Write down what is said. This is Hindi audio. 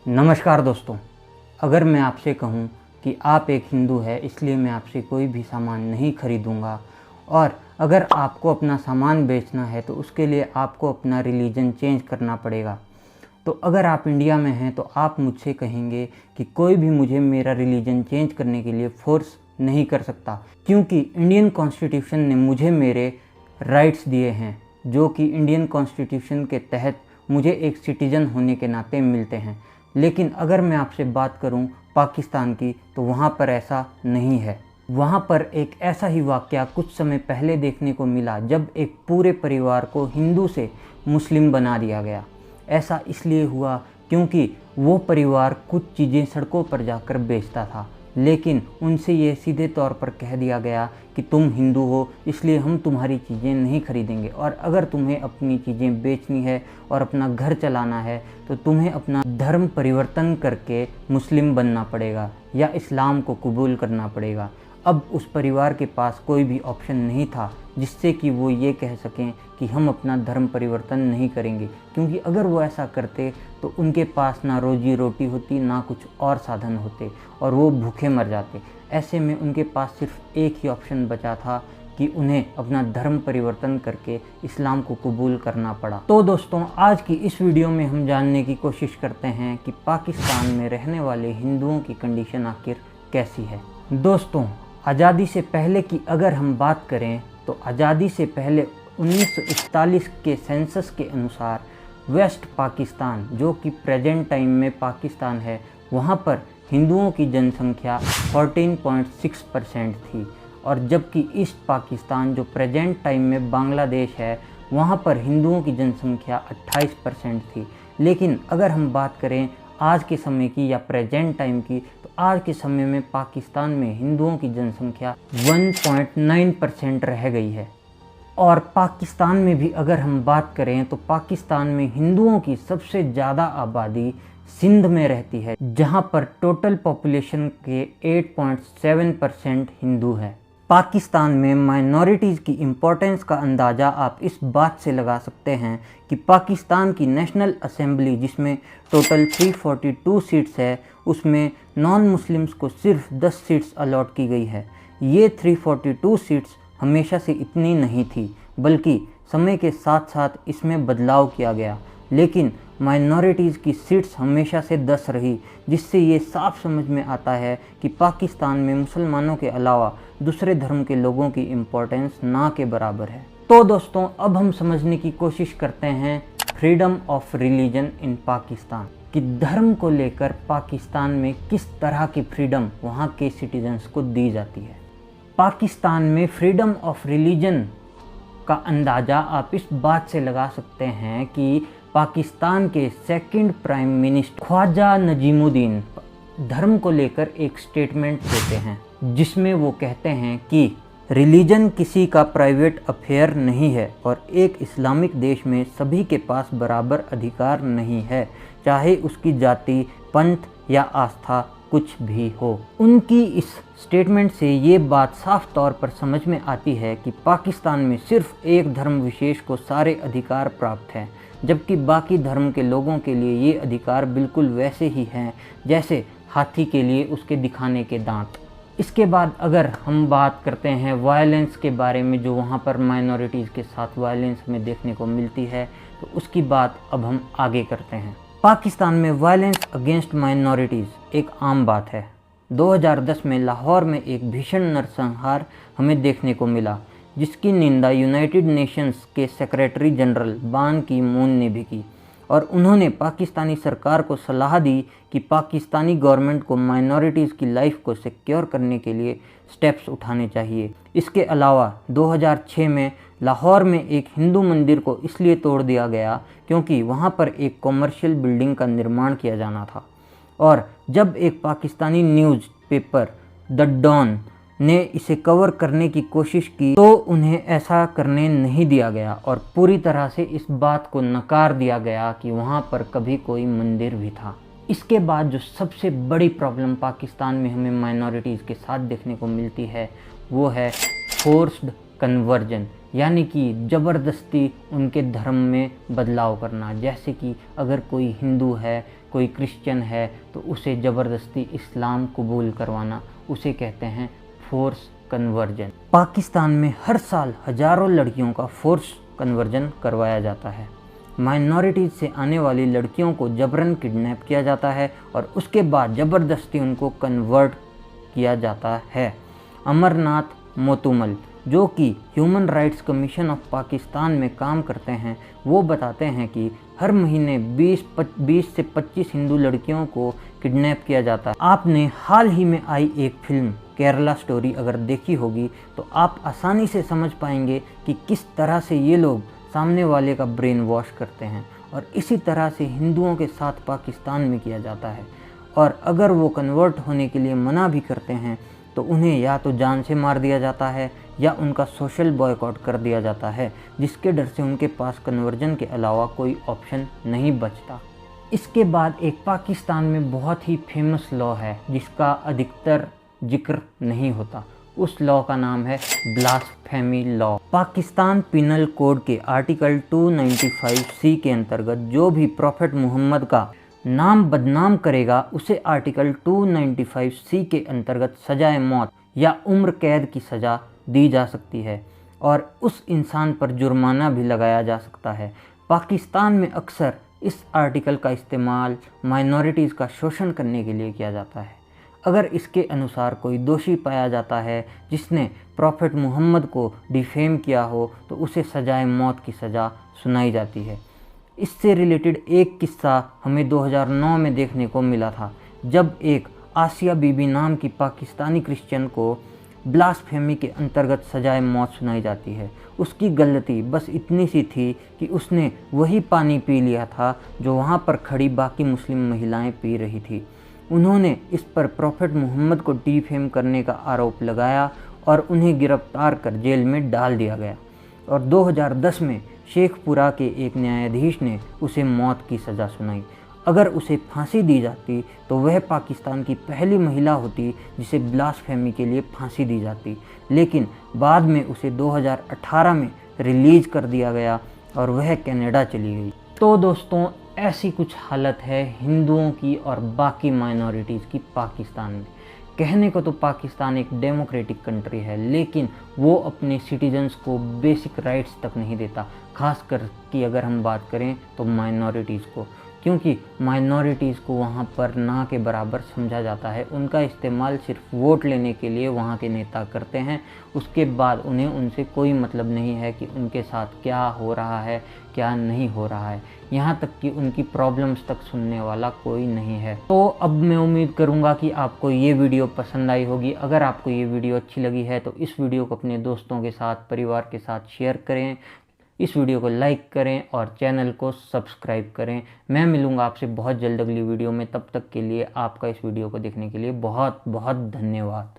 नमस्कार दोस्तों। अगर मैं आपसे कहूं कि आप एक हिंदू है इसलिए मैं आपसे कोई भी सामान नहीं खरीदूंगा, और अगर आपको अपना सामान बेचना है तो उसके लिए आपको अपना रिलीजन चेंज करना पड़ेगा, तो अगर आप इंडिया में हैं तो आप मुझसे कहेंगे कि कोई भी मुझे मेरा रिलीजन चेंज करने के लिए फोर्स नहीं कर सकता, क्योंकि इंडियन कॉन्स्टिट्यूशन ने मुझे मेरे राइट्स दिए हैं, जो कि इंडियन कॉन्स्टिट्यूशन के तहत मुझे एक सिटीज़न होने के नाते मिलते हैं। लेकिन अगर मैं आपसे बात करूं पाकिस्तान की, तो वहां पर ऐसा नहीं है। वहां पर एक ऐसा ही वाक़या कुछ समय पहले देखने को मिला जब एक पूरे परिवार को हिंदू से मुस्लिम बना दिया गया। ऐसा इसलिए हुआ क्योंकि वो परिवार कुछ चीज़ें सड़कों पर जाकर बेचता था, लेकिन उनसे ये सीधे तौर पर कह दिया गया कि तुम हिंदू हो इसलिए हम तुम्हारी चीज़ें नहीं खरीदेंगे, और अगर तुम्हें अपनी चीज़ें बेचनी है और अपना घर चलाना है तो तुम्हें अपना धर्म परिवर्तन करके मुस्लिम बनना पड़ेगा या इस्लाम को कबूल करना पड़ेगा। अब उस परिवार के पास कोई भी ऑप्शन नहीं था जिससे कि वो ये कह सकें कि हम अपना धर्म परिवर्तन नहीं करेंगे, क्योंकि अगर वो ऐसा करते तो उनके पास ना रोजी रोटी होती ना कुछ और साधन होते और वो भूखे मर जाते। ऐसे में उनके पास सिर्फ एक ही ऑप्शन बचा था कि उन्हें अपना धर्म परिवर्तन करके इस्लाम को कबूल करना पड़ा। तो दोस्तों, आज की इस वीडियो में हम जानने की कोशिश करते हैं कि पाकिस्तान में रहने वाले हिंदुओं की कंडीशन आखिर कैसी है। दोस्तों, आज़ादी से पहले की अगर हम बात करें तो आज़ादी से पहले 1941 के सेंसस के अनुसार वेस्ट पाकिस्तान, जो कि प्रेजेंट टाइम में पाकिस्तान है, वहाँ पर हिंदुओं की जनसंख्या 14.6% थी, और जबकि ईस्ट पाकिस्तान, जो प्रेजेंट टाइम में बांग्लादेश है, वहाँ पर हिंदुओं की जनसंख्या 28% थी। लेकिन अगर हम बात करें आज के समय की या प्रेजेंट टाइम की, तो आज के समय में पाकिस्तान में हिंदुओं की जनसंख्या 1.9% रह गई है। और पाकिस्तान में भी अगर हम बात करें तो पाकिस्तान में हिंदुओं की सबसे ज़्यादा आबादी सिंध में रहती है, जहां पर टोटल पॉपुलेशन के 8.7% हिंदू है। पाकिस्तान में माइनॉरिटीज़ की इम्पोर्टेंस का अंदाज़ा आप इस बात से लगा सकते हैं कि पाकिस्तान की नेशनल असेंबली, जिसमें टोटल 342 सीट्स है, उसमें नॉन मुस्लिम्स को सिर्फ 10 सीट्स अलॉट की गई है। ये 342 सीट्स हमेशा से इतनी नहीं थी, बल्कि समय के साथ साथ इसमें बदलाव किया गया, लेकिन माइनॉरिटीज़ की सीट्स हमेशा से 10 रही, जिससे ये साफ समझ में आता है कि पाकिस्तान में मुसलमानों के अलावा दूसरे धर्म के लोगों की इम्पोर्टेंस ना के बराबर है। तो दोस्तों, अब हम समझने की कोशिश करते हैं freedom of religion in Pakistan, कि धर्म को लेकर पाकिस्तान में किस तरह की फ्रीडम वहाँ के सिटीजन्स को दी जाती है। पाकिस्तान में फ्रीडम ऑफ रिलीजन का अंदाज़ा आप इस बात से लगा सकते हैं कि पाकिस्तान के second prime minister Khwaja Najimuddin धर्म को लेकर एक स्टेटमेंट देते हैं, जिसमें वो कहते हैं कि रिलीजन किसी का प्राइवेट अफेयर नहीं है और एक इस्लामिक देश में सभी के पास बराबर अधिकार नहीं है, चाहे उसकी जाति, पंथ या आस्था कुछ भी हो। उनकी इस स्टेटमेंट से ये बात साफ तौर पर समझ में आती है कि पाकिस्तान में सिर्फ एक धर्म विशेष को सारे अधिकार प्राप्त हैं, जबकि बाकी धर्म के लोगों के लिए ये अधिकार बिल्कुल वैसे ही हैं जैसे हाथी के लिए उसके दिखाने के दांत। इसके बाद अगर हम बात करते हैं वायलेंस के बारे में, जो वहाँ पर माइनॉरिटीज़ के साथ वायलेंस हमें देखने को मिलती है, तो उसकी बात अब हम आगे करते हैं। पाकिस्तान में वायलेंस अगेंस्ट माइनॉरिटीज़ एक आम बात है। 2010 में लाहौर में एक भीषण नरसंहार हमें देखने को मिला, जिसकी निंदा यूनाइटेड नेशंस के सेक्रेटरी जनरल बान की मून ने भी की, और उन्होंने पाकिस्तानी सरकार को सलाह दी कि पाकिस्तानी गवर्नमेंट को माइनॉरिटीज़ की लाइफ को सिक्योर करने के लिए स्टेप्स उठाने चाहिए। इसके अलावा 2006 में लाहौर में एक हिंदू मंदिर को इसलिए तोड़ दिया गया क्योंकि वहाँ पर एक कॉमर्शियल बिल्डिंग का निर्माण किया जाना था, और जब एक Pakistani newspaper the Dawn ने इसे कवर करने की कोशिश की तो उन्हें ऐसा करने नहीं दिया गया और पूरी तरह से इस बात को नकार दिया गया कि वहाँ पर कभी कोई मंदिर भी था। इसके बाद जो सबसे बड़ी प्रॉब्लम पाकिस्तान में हमें माइनॉरिटीज़ के साथ देखने को मिलती है, वो है फोर्स्ड कन्वर्जन, यानी कि ज़बरदस्ती उनके धर्म में बदलाव करना। जैसे कि अगर कोई हिंदू है, कोई क्रिश्चियन है, तो उसे ज़बरदस्ती इस्लाम कबूल करवाना, उसे कहते हैं फोर्स कन्वर्जन। पाकिस्तान में हर साल हज़ारों लड़कियों का फोर्स कन्वर्जन करवाया जाता है। माइनॉरिटीज़ से आने वाली लड़कियों को जबरन किडनैप किया जाता है और उसके बाद ज़बरदस्ती उनको कन्वर्ट किया जाता है। अमरनाथ मोतुमल, जो कि human rights commission of Pakistan में काम करते हैं, वो बताते हैं कि हर महीने 20 से 25 हिंदू लड़कियों को किडनैप किया जाता है। आपने हाल ही में आई एक फिल्म केरला स्टोरी अगर देखी होगी तो आप आसानी से समझ पाएंगे कि किस तरह से ये लोग सामने वाले का ब्रेन वॉश करते हैं, और इसी तरह से हिंदुओं के साथ पाकिस्तान में किया जाता है। और अगर वो कन्वर्ट होने के लिए मना भी करते हैं तो उन्हें या तो जान से मार दिया जाता है या उनका सोशल बॉयकॉट कर दिया जाता है, जिसके डर से उनके पास कन्वर्जन के अलावा कोई ऑप्शन नहीं बचता। इसके बाद एक पाकिस्तान में बहुत ही फेमस लॉ है जिसका अधिकतर जिक्र नहीं होता। उस लॉ का नाम है blasphemy law. Pakistan penal code के आर्टिकल 295C के अंतर्गत जो भी प्रॉफेट मोहम्मद का नाम बदनाम करेगा उसे आर्टिकल 295C के अंतर्गत सजाए मौत या उम्र कैद की सज़ा दी जा सकती है और उस इंसान पर जुर्माना भी लगाया जा सकता है। पाकिस्तान में अक्सर इस आर्टिकल का इस्तेमाल माइनॉरिटीज़ का शोषण करने के लिए किया जाता है। अगर इसके अनुसार कोई दोषी पाया जाता है जिसने प्रॉफेट मोहम्मद को डिफेम किया हो तो उसे सजाए मौत की सज़ा सुनाई जाती है। इससे रिलेटेड एक किस्सा हमें 2009 में देखने को मिला था, जब एक आसिया बीबी नाम की पाकिस्तानी क्रिश्चियन को ब्लास्फेमी के अंतर्गत सजाए मौत सुनाई जाती है। उसकी गलती बस इतनी सी थी कि उसने वही पानी पी लिया था जो वहाँ पर खड़ी बाकी मुस्लिम महिलाएं पी रही थी। उन्होंने इस पर प्रॉफेट मोहम्मद को डिफेम करने का आरोप लगाया और उन्हें गिरफ्तार कर जेल में डाल दिया गया और 2010 में शेखपुरा के एक न्यायाधीश ने उसे मौत की सज़ा सुनाई। अगर उसे फांसी दी जाती तो वह पाकिस्तान की पहली महिला होती जिसे ब्लास्फेमी के लिए फांसी दी जाती, लेकिन बाद में उसे 2018 में रिलीज़ कर दिया गया और वह कनाडा चली गई। तो दोस्तों, ऐसी कुछ हालत है हिंदुओं की और बाकी माइनॉरिटीज़ की पाकिस्तान में। कहने को तो पाकिस्तान एक डेमोक्रेटिक कंट्री है, लेकिन वो अपने सिटीजन्स को बेसिक राइट्स तक नहीं देता, खासकर कि अगर हम बात करें तो माइनॉरिटीज़ को, क्योंकि माइनॉरिटीज़ को वहाँ पर ना के बराबर समझा जाता है। उनका इस्तेमाल सिर्फ वोट लेने के लिए वहाँ के नेता करते हैं, उसके बाद उन्हें उनसे कोई मतलब नहीं है कि उनके साथ क्या हो रहा है, क्या नहीं हो रहा है। यहाँ तक कि उनकी प्रॉब्लम्स तक सुनने वाला कोई नहीं है। तो अब मैं उम्मीद करूँगा कि आपको ये वीडियो पसंद आई होगी। अगर आपको ये वीडियो अच्छी लगी है तो इस वीडियो को अपने दोस्तों के साथ, परिवार के साथ शेयर करें, इस वीडियो को लाइक करें और चैनल को सब्सक्राइब करें। मैं मिलूँगा आपसे बहुत जल्द अगली वीडियो में। तब तक के लिए आपका इस वीडियो को देखने के लिए बहुत बहुत धन्यवाद।